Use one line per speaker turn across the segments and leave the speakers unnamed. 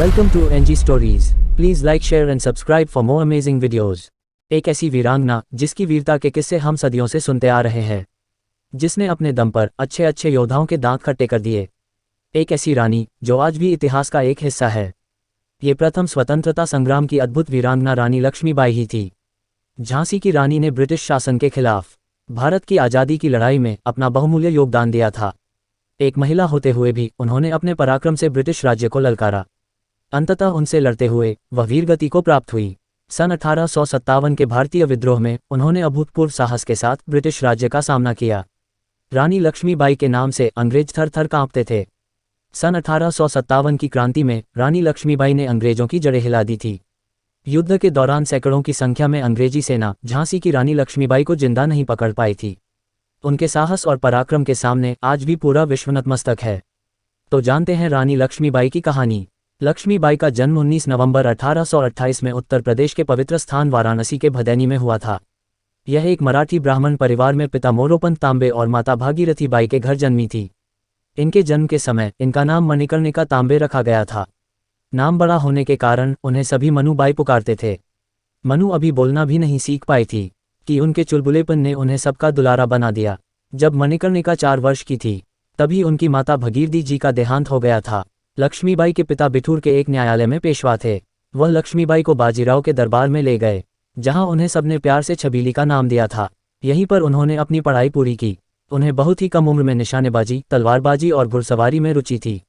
Welcome to NG stories. Please like, share and subscribe for more amazing videos. एक ऐसी वीरांगना जिसकी वीरता के किस्से हम सदियों से सुनते आ रहे हैं, जिसने अपने दम पर अच्छे अच्छे योद्धाओं के दांत खट्टे कर दिए। एक ऐसी रानी जो आज भी इतिहास का एक हिस्सा है। ये प्रथम स्वतंत्रता संग्राम की अद्भुत वीरांगना रानी लक्ष्मीबाई ही थी। झांसी की रानी ने ब्रिटिश शासन के खिलाफ भारत की आज़ादी की लड़ाई में अपना बहुमूल्य योगदान दिया था। एक महिला होते हुए भी उन्होंने अपने पराक्रम से ब्रिटिश राज्य को ललकारा। अंततः उनसे लड़ते हुए वह वीरगति को प्राप्त हुई। सन 1857 के भारतीय विद्रोह में उन्होंने अभूतपूर्व साहस के साथ ब्रिटिश राज्य का सामना किया। रानी लक्ष्मीबाई के नाम से अंग्रेज थर थर कांपते थे। सन 1857 की क्रांति में रानी लक्ष्मीबाई ने अंग्रेजों की जड़ें हिला दी थी। युद्ध के दौरान सैकड़ों की संख्या में अंग्रेजी सेना झांसी की रानी लक्ष्मीबाई को जिंदा नहीं पकड़ पाई थी। उनके साहस और पराक्रम के सामने आज भी पूरा विश्व नतमस्तक है। तो जानते हैं रानी लक्ष्मीबाई की कहानी। लक्ष्मीबाई का जन्म 19 नवंबर 1828 में उत्तर प्रदेश के पवित्र स्थान वाराणसी के भदैनी में हुआ था। यह एक मराठी ब्राह्मण परिवार में पिता मोरोपंत तांबे और माता भागीरथी बाई के घर जन्मी थी। इनके जन्म के समय इनका नाम मणिकर्णिका तांबे रखा गया था। नाम बड़ा होने के कारण उन्हें सभी मनु बाई पुकारते थे। मनु अभी बोलना भी नहीं सीख पाई थी कि उनके चुलबुलेपन ने उन्हें सबका दुलारा बना दिया। जब मणिकर्णिका 4 वर्ष की थी तभी उनकी माता भगीरथी जी का देहांत हो गया था। लक्ष्मीबाई के पिता बिठूर के एक न्यायालय में पेशवा थे। वह लक्ष्मीबाई को बाजीराव के दरबार में ले गए, जहां उन्हें सबने प्यार से छबीली का नाम दिया था। यहीं पर उन्होंने अपनी पढ़ाई पूरी की। उन्हें बहुत ही कम उम्र में निशानेबाजी, तलवारबाजी और घुड़सवारी में रुचि थी।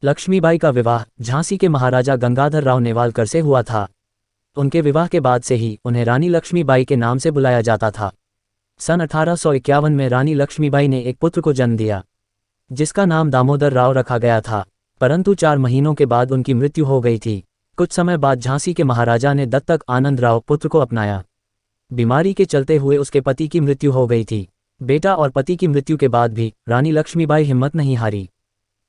लक्ष्मीबाई का विवाह झांसी के महाराजा गंगाधर राव नेवालकर से हुआ था। उनके विवाह के बाद से ही उन्हें रानी लक्ष्मीबाई के नाम से बुलाया जाता था। सन 1851 में रानी लक्ष्मीबाई ने एक पुत्र को जन्म दिया, जिसका नाम दामोदर राव रखा गया था। परंतु 4 महीनों के बाद उनकी मृत्यु हो गई थी। कुछ समय बाद झांसी के महाराजा ने दत्तक आनंद राव पुत्र को अपनाया। बीमारी के चलते हुए उसके पति की मृत्यु हो गई थी। बेटा और पति की मृत्यु के बाद भी रानी लक्ष्मीबाई हिम्मत नहीं हारी।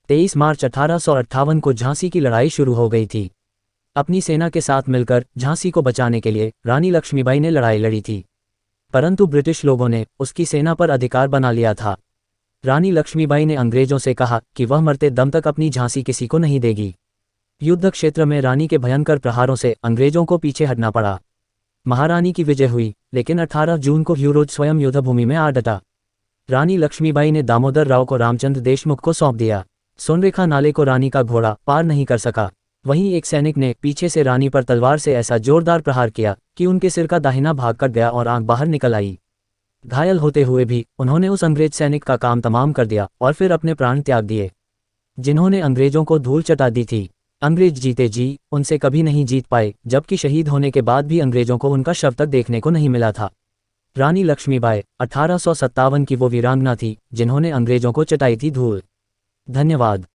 23 मार्च 1858 को झांसी की लड़ाई शुरू हो गई थी। अपनी सेना के साथ मिलकर झांसी को बचाने के लिए रानी लक्ष्मीबाई ने लड़ाई लड़ी थी, परंतु ब्रिटिश लोगों ने उसकी सेना पर अधिकार बना लिया था। रानी लक्ष्मीबाई ने अंग्रेजों से कहा कि वह मरते दम तक अपनी झांसी किसी को नहीं देगी। युद्ध क्षेत्र में रानी के भयंकर प्रहारों से अंग्रेजों को पीछे हटना पड़ा। महारानी की विजय हुई, लेकिन 18 जून को ह्यूरोज स्वयं युद्धभूमि में आ डटा। रानी लक्ष्मीबाई ने दामोदर राव को रामचंद्र देशमुख को सौंप दिया। सोनरेखा नाले को रानी का घोड़ा पार नहीं कर सका। वहीं एक सैनिक ने पीछे से रानी पर तलवार से ऐसा जोरदार प्रहार किया कि उनके सिर का दाहिना भाग कट गया और आंख बाहर निकल आई। घायल होते हुए भी उन्होंने उस अंग्रेज सैनिक का काम तमाम कर दिया और फिर अपने प्राण त्याग दिए, जिन्होंने अंग्रेजों को धूल चटा दी थी। अंग्रेज जीते जी उनसे कभी नहीं जीत पाए, जबकि शहीद होने के बाद भी अंग्रेजों को उनका शव तक देखने को नहीं मिला था। रानी लक्ष्मीबाई 1857 की वो वीरांगना थी जिन्होंने अंग्रेजों को चटाई थी धूल। धन्यवाद।